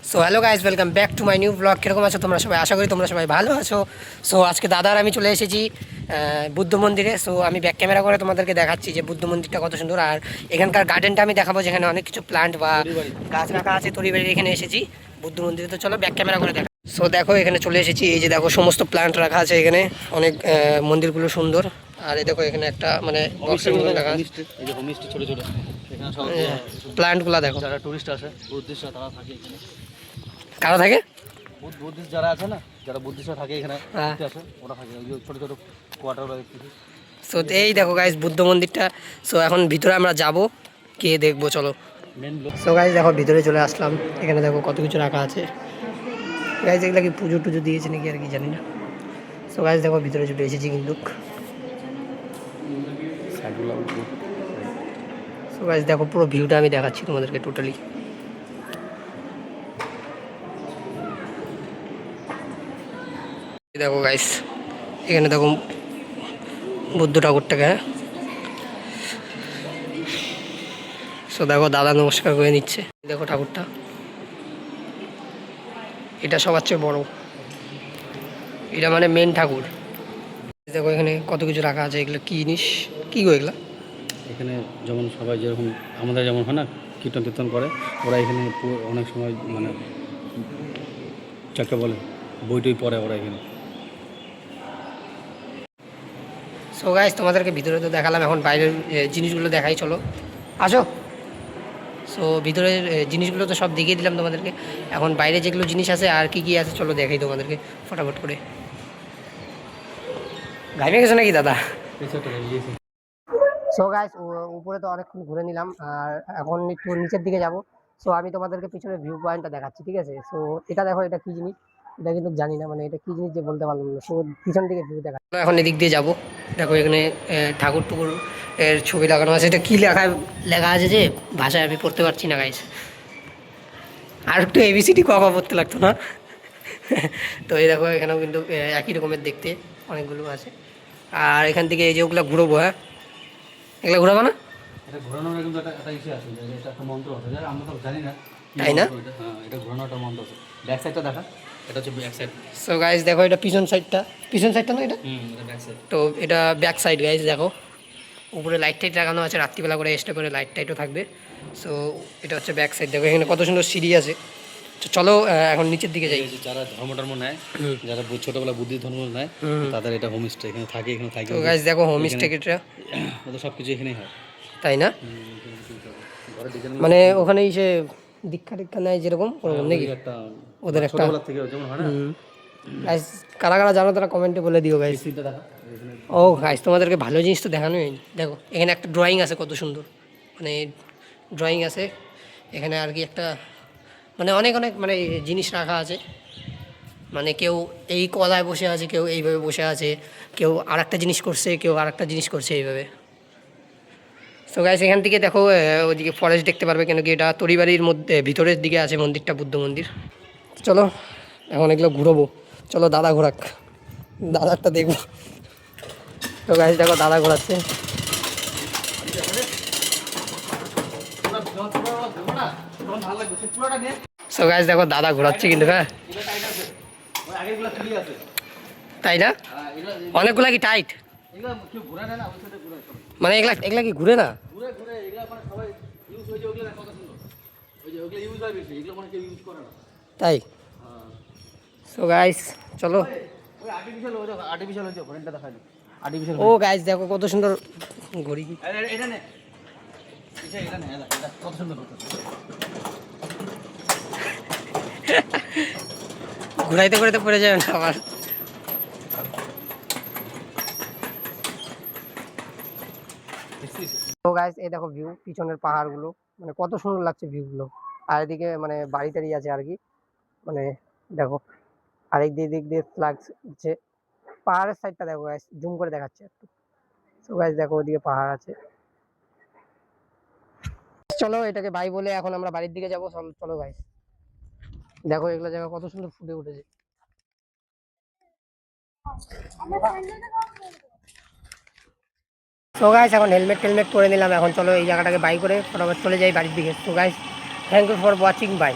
So hello guys, welcome back to my new blog. কীরকম আছো তোমরা সবাই? আশা করি তোমরা সবাই ভালো আছো। সো আজকে দাদার আমি চলে এসেছি বুদ্ধ মন্দিরে। সো আমি ব্যাক ক্যামেরা করে তোমাদেরকে দেখাচ্ছি যে বুদ্ধ মন্দিরটা কত সুন্দর, আর এখানকার গার্ডেনটা আমি দেখাবো, যেখানে অনেক কিছু প্লান্ট বা গাছ রাখা আছে। তরিবাড়ির এখানে এসেছি বুদ্ধ মন্দিরে, তো চলো ব্যাক ক্যামেরা করে দেখা। সো দেখো এখানে চলে এসেছি, এই যে দেখো সমস্ত প্লান্ট রাখা আছে এখানে, অনেক মন্দিরগুলো সুন্দর। আর এই দেখো এখানে একটা মানে প্লান্টগুলো দেখো, যারা টুরিস্ট আসে বুদ্ধিস্ট তারা থাকে এখানে। কারা থাকে? বুদ্ধিস্ট যারা আছে না, যারা বুদ্ধিস্ট থাকে এখানে ঘুরতে আসে, ওরা থাকে ওই যে ছোটো ছোটো কোয়ার্টার। সো এই দেখো গাইজ বুদ্ধ মন্দিরটা। সো এখন ভিতরে আমরা যাব, গিয়ে দেখবো, চলো। সো গাইজ দেখো ভিতরে চলে আসলাম, এখানে দেখো কত কিছু রাখা আছে। গাইজ এগুলা কি পুজো টুজো দিয়েছে নাকি আর কি জানি না। সো গাইজ দেখো ভিতরে চলে এসেছি কিন্তু। সো গাইজ দেখো পুরো ভিউটা আমি দেখাচ্ছি তোমাদেরকে টোটালি। দেখো গাইজ এখানে দেখো বুদ্ধ ঠাকুরটাকে, হ্যাঁ। সো দেখো দাদা নমস্কার করে নিচ্ছে। দেখো ঠাকুরটা, এটা সবার চেয়ে বড়, এটা মানে মেন ঠাকুর। দেখো এখানে কত কিছু রাখা আছে, এগুলো কী জিনিস, কী গো এগুলো? এখানে যেমন সবাই যেরকম আমাদের যেমন হয় না, কীর্তন টীর্তন করে, ওরা এখানে অনেক সময় মানে যাকে বলে বইটই পড়ে ওরা এখানে। সো গাইস তোমাদেরকে ভিতরে তো দেখালাম, এখন বাইরের জিনিসগুলো দেখাই, চলো আসো। সো ভিতরের জিনিসগুলো তো সব দেখিয়ে দিলাম তোমাদেরকে, এখন বাইরে যেগুলো জিনিস আছে আর কি কি আছে চলো দেখাই তোমাদেরকে ফটাফট করে। ঘামে গেছো নাকি দাদা? সো গাইস উপরে তো অনেকক্ষণ ঘুরে নিলাম, আর এখন একটু নিচের দিকে যাব। সো আমি তোমাদেরকে পিছনে ভিউ পয়েন্টটা দেখাচ্ছি, ঠিক আছে? সো এটা দেখো, এটা কি জিনিস এটা কিন্তু জানি না, মানে এটা কি জিনিস যে বলতে পারলাম না। সো পিছন দিকে ভিউ দেখা, এখন এদিক দিয়ে যাবো। দেখো এখানে ঠাকুর টুকুর এর ছবি লাগানো আছে। এটা কি লেখা লেখা আছে যে ভাষায় আমি পড়তে পারছি না গাইস, আর একটু এবিসিডি ক পড়তে লাগতো না। তো এই দেখো এখানেও কিন্তু একই রকমের দেখতে অনেকগুলো আছে। আর এখান থেকে এই যে ওগুলো ঘুরবো, হ্যাঁ এগুলো ঘুরাবো না? এটা ঘোরানোর কিন্তু একটা ইস্যু আছে, এটা একটা মন্ত্র আছে, আমরা তো জানি না, তাই না? হ্যাঁ এটা ঘোরানোর একটা মন্ত্র আছে। ব্যাক সাইডটা দেখা, এটা হচ্ছে ব্যাক সাইড। সো গাইস দেখো এটা পিছন সাইডটা, পিছন সাইডটা না এটা? এটা ব্যাক সাইড। তো এটা ব্যাক সাইড গাইস। দেখো উপরে লাইট টাইট লাগানো আছে, রাত্রিবেলা করে এক্সট্রা করে লাইট টাইটও থাকবে। সো এটা হচ্ছে ব্যাক সাইড। দেখো এখানে কত সুন্দর সিঁড়ি আছে। তো চলো এখন নিচের দিকে যাই। যারা ধর্ম টর্ম নেয়, যারা ছোটবেলা বুদ্ধি ধর্ম নেয়, তাদের এটা হোমস্টে এখানে থাকে, এখানে থাকে। তো গাইস দেখো হোমস্টে এটা, ওদের সব কিছু এখানেই হয়, তাই না? মানে ওখানেই সে দীক্ষা টিক্ষা নেয় যেরকম ওরকম নাকি ওদের একটা থেকে যেমন হয় না। গাইস কারা কারা জানো তারা কমেন্টে বলে দিও গাইস। ও গাইস তোমাদেরকে ভালো জিনিস তো দেখানো হয়নি। দেখো এখানে একটা ড্রয়িং আছে কত সুন্দর, মানে ড্রয়িং আছে এখানে আর কি একটা, মানে অনেক অনেক মানে জিনিস রাখা আছে। মানে কেউ এই কলায় বসে আছে, কেউ এইভাবে বসে আছে, কেউ আর একটা জিনিস করছে, কেউ আর একটা জিনিস করছে এইভাবে। সো গাইস এখান থেকে দেখো ওইদিকে ফরেস্ট দেখতে পারবে, কেন কি এটা তরিবাড়ির মধ্যে ভিতরের দিকে আছে মন্দিরটা, বুদ্ধ মন্দির। চলো এখন এগুলো ঘুরবো, চলো দাদা ঘোরাক, দাদারটা দেখবো। তো গাইস দেখো দাদা ঘোরাচ্ছে। সো গাইস দেখো দাদা ঘোরাচ্ছে কিন্তু, হ্যাঁ তাই না? অনেকগুলা কি টাইট, মানে এগুলা এগুলা কি ঘুরে না? তাই? সো গাইস চলো। ও গাইস দেখো কত সুন্দর ঘড়ি, ঘুরাইতে ঘুরাইতে পড়ে যাবে না আবার। তো গাইস এই দেখো ভিউ, পিছনের পাহাড়গুলো মানে কত সুন্দর লাগছে ভিউগুলো। আর এদিকে মানে বাড়ি টাড়ি আছে আর কি, মানে দেখো আরেক দিক দিয়ে লাগছে। পাহাড়ের সাইডটা দেখো গাইস, জুম করে দেখাচ্ছে একটু। তো গাইস দেখো ওদিকে পাহাড় আছে। চলো এটাকে বাই বলে এখন আমরা বাড়ির দিকে যাবো। চলো গাইস দেখো এগুলো জায়গা কত সুন্দর ফুটে উঠেছে। তো গাইস এখন হেলমেট টেলমেট পরে নিলাম, এখন চলো এই জায়গাটাকে বাই করে ফটাফট চলে যাই বাড়ির দিকে। তো guys thank you for watching, by.